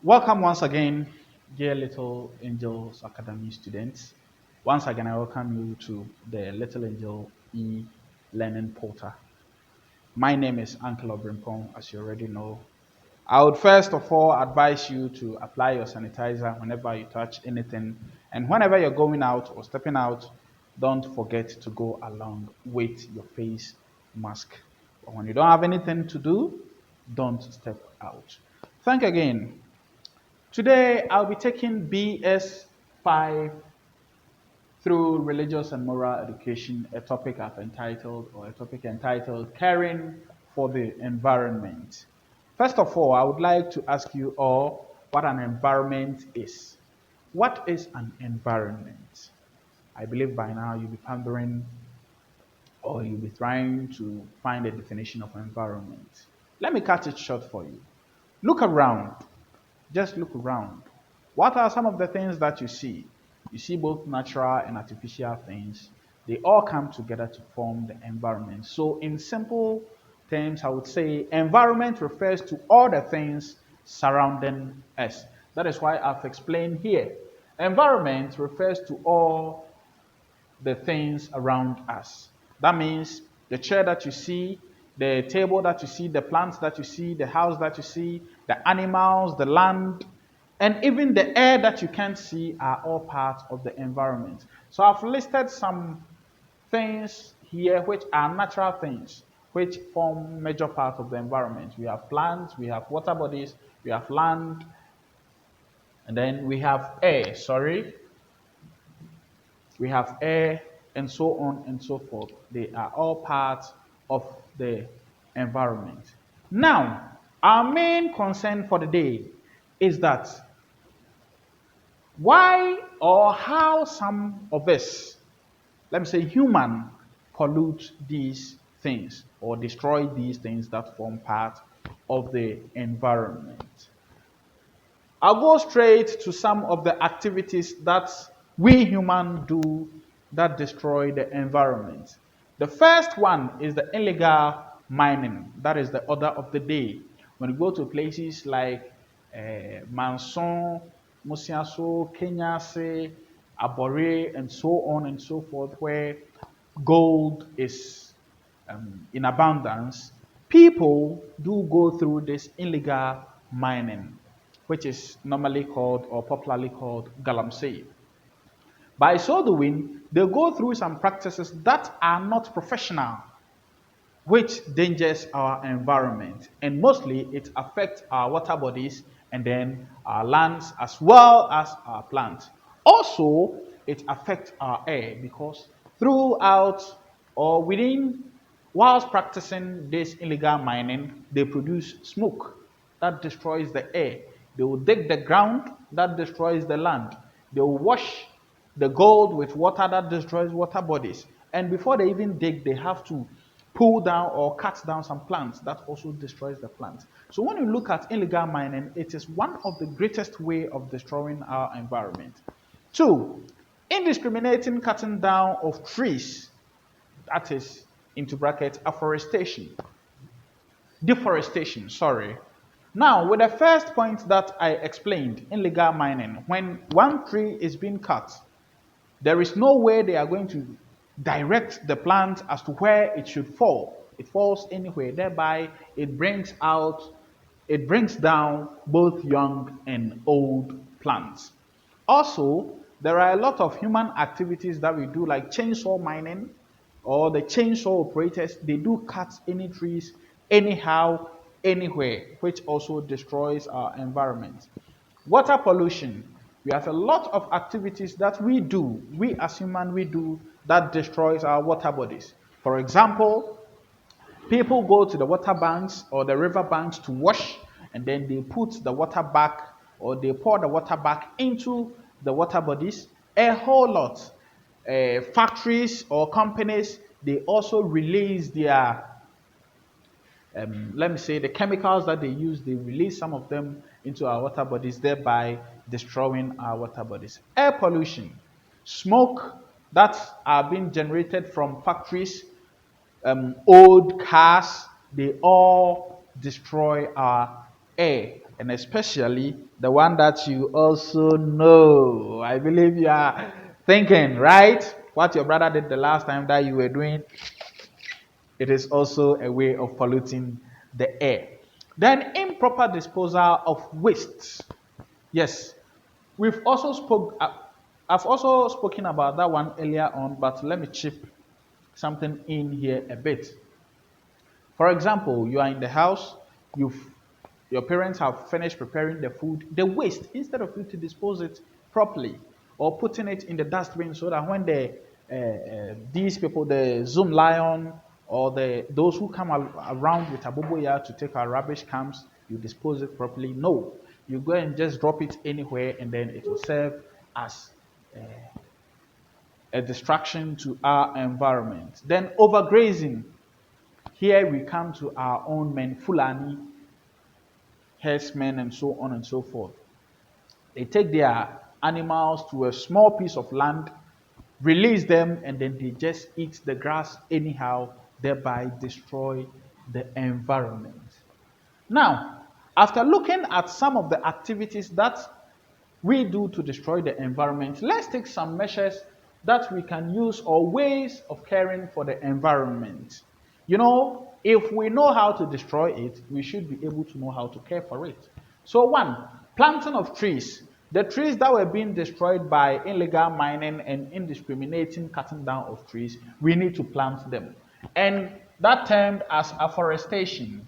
Welcome once again, dear Little Angels Academy students. Once again, I welcome you to the Little Angel e-learning portal. My name is Uncle Obrimpong, as you already know. I would first of all advise you to apply your sanitizer whenever you touch anything, and whenever you're going out or stepping out, don't forget to go along with your face mask. But when you don't have anything to do, don't step out. Thank you again. Today, I'll be taking BS 5 through religious and moral education, a topic entitled Caring for the Environment. First of all, I would like to ask you all what an environment is. What is an environment? I believe by now you'll be pondering or you'll be trying to find a definition of environment. Let me cut it short for you. Look around. Just look around. What are some of the things that you see? You see both natural and artificial things. They all come together to form the environment. So, in simple terms, I would say environment refers to all the things surrounding us. That is why I've explained here. Environment refers to all the things around us. That means the chair that you see, the table that you see, the plants that you see, the house that you see, the animals, the land, and even the air that you can't see are all part of the environment. So I've listed some things here which are natural things which form major part of the environment. We have plants, we have water bodies, we have land, and then we have air, we have air, and so on and so forth. They are all part of the environment. Now, our main concern for the day is that why or how some of us, let me say human, pollute these things or destroy these things that form part of the environment. I'll go straight to some of the activities that we humans do that destroy the environment. The first one is the illegal mining. That is the order of the day. When you go to places like Manson, Musiaso, Kenyase, Abore, and so on and so forth, where gold is in abundance, people do go through this illegal mining, which is normally called or popularly called galamsey. By so doing, they go through some practices that are not professional, which dangers our environment. And mostly it affects our water bodies and then our lands as well as our plants. Also, it affects our air because throughout or within, whilst practicing this illegal mining, they produce smoke that destroys the air. They will dig the ground that destroys the land. They will wash the gold with water that destroys water bodies. And before they even dig, they have to pull down or cut down some plants that also destroys the plant. So when you look at illegal mining, it is one of the greatest way of destroying our environment. Two, indiscriminating cutting down of trees, that is into bracket afforestation, deforestation, sorry. Now, with the first point that I explained, illegal mining, when one tree is being cut, there is no way they are going to direct the plant as to where it should fall. It falls anywhere. Thereby, it brings down both young and old plants. Also, there are a lot of human activities that we do, like chainsaw mining or the chainsaw operators. They do cut any trees anyhow, anywhere, which also destroys our environment. Water pollution. We have a lot of activities that we as humans, we do that destroys our water bodies. For example, people go to the water banks or the river banks to wash, and then they put the water back or they pour the water back into the water bodies. A whole lot. Factories or companies, they also release their let me say the chemicals that they use, they release some of them into our water bodies, thereby destroying our water bodies. Air pollution, smoke that are being generated from factories, old cars, they all destroy our air. and especially the one that you also know. I believe you are thinking, right? What your brother did the last time that you were doing, it is also a way of polluting the air. Then improper disposal of waste. Yes, we've also spoke. I've also spoken about that one earlier on, but let me chip something in here a bit. For example, you are in the house, you've your parents have finished preparing the food, the waste, instead of you to dispose it properly or putting it in the dustbin so that when these people, the Zoom Lion or those who come around with a boboya to take our rubbish comes, you dispose it properly. No, you go and just drop it anywhere and then it will serve as a distraction to our environment. Then overgrazing. Here we come to our own men, Fulani, herdsmen, and so on and so forth. They take their animals to a small piece of land, release them, and then they just eat the grass anyhow, thereby destroy the environment. Now, after looking at some of the activities that we do to destroy the environment, let's take some measures that we can use or ways of caring for the environment. You know, if we know how to destroy it, we should be able to know how to care for it. So, one, planting of trees. The trees that were being destroyed by illegal mining and indiscriminating cutting down of trees, we need to plant them. And that termed as afforestation,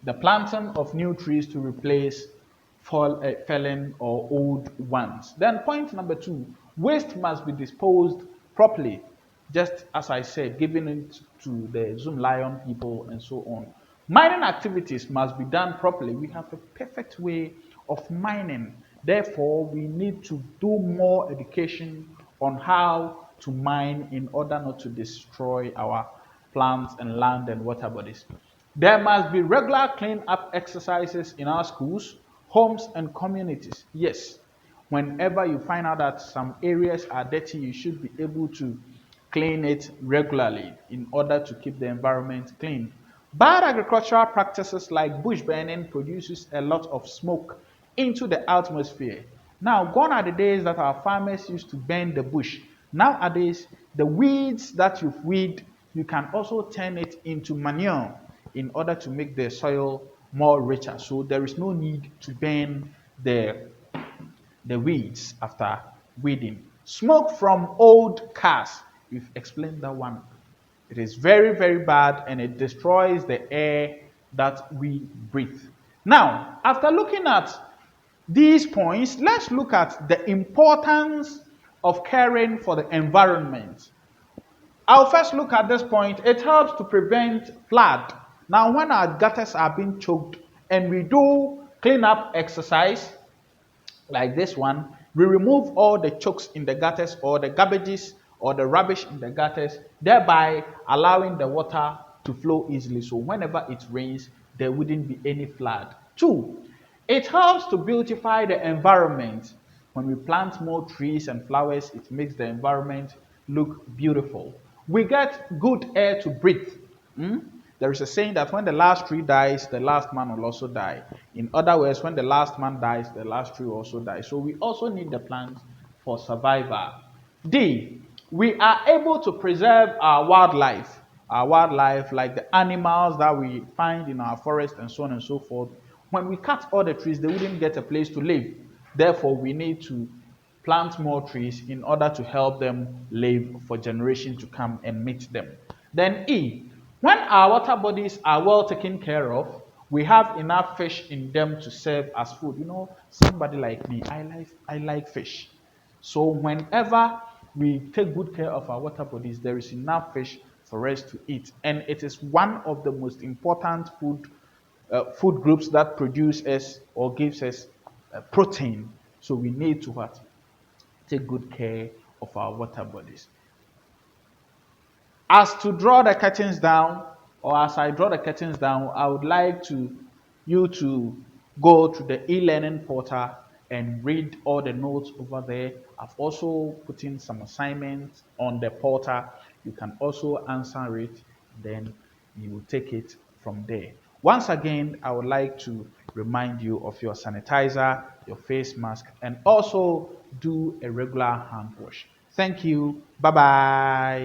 the planting of new trees to replace fallen or old ones. Then point number two, waste must be disposed properly, just as I said, giving it to the Zoom Lion people and so on. Mining activities must be done properly. We have a perfect way of mining. Therefore, we need to do more education on how to mine in order not to destroy our plants and land and water bodies. There must be regular clean-up exercises in our schools, homes, and communities. Yes, whenever you find out that some areas are dirty, you should be able to clean it regularly in order to keep the environment clean. Bad agricultural practices like bush burning produces a lot of smoke into the atmosphere. Now, gone are the days that our farmers used to burn the bush. Nowadays, the weeds that you've weed, you can also turn it into manure in order to make the soil more richer. So there is no need to burn the weeds after weeding. Smoke from old cars, we've explained that one. It is very, very bad and it destroys the air that we breathe. Now, after looking at these points, let's look at the importance of caring for the environment. I'll first look at this point. It helps to prevent flood. Now, when our gutters are being choked and we do cleanup exercise like this one, we remove all the chokes in the gutters or the garbages or the rubbish in the gutters, thereby allowing the water to flow easily. So whenever it rains, there wouldn't be any flood. Two, it helps to beautify the environment. When we plant more trees and flowers, it makes the environment look beautiful. We get good air to breathe. Hmm? There is a saying that when the last tree dies, the last man will also die. In other words, when the last man dies, the last tree will also die. So we also need the plants for survival. D, we are able to preserve our wildlife. Our wildlife, like the animals that we find in our forest and so on and so forth. When we cut all the trees, they wouldn't get a place to live. Therefore, we need to plant more trees in order to help them live for generations to come and meet them. Then E, when our water bodies are well taken care of, we have enough fish in them to serve as food. You know, somebody like me, I like fish. So whenever we take good care of our water bodies, there is enough fish for us to eat. And it is one of the most important food groups that produce us or gives us protein. So we need to what? Take good care of our water bodies. As to draw the curtains down, or as I draw the curtains down, I would like you to go to the e-learning portal and read all the notes over there. I've also put in some assignments on the portal. You can also answer it, then you will take it from there. Once again, I would like to remind you of your sanitizer, your face mask, and also do a regular hand wash. Thank you. Bye bye.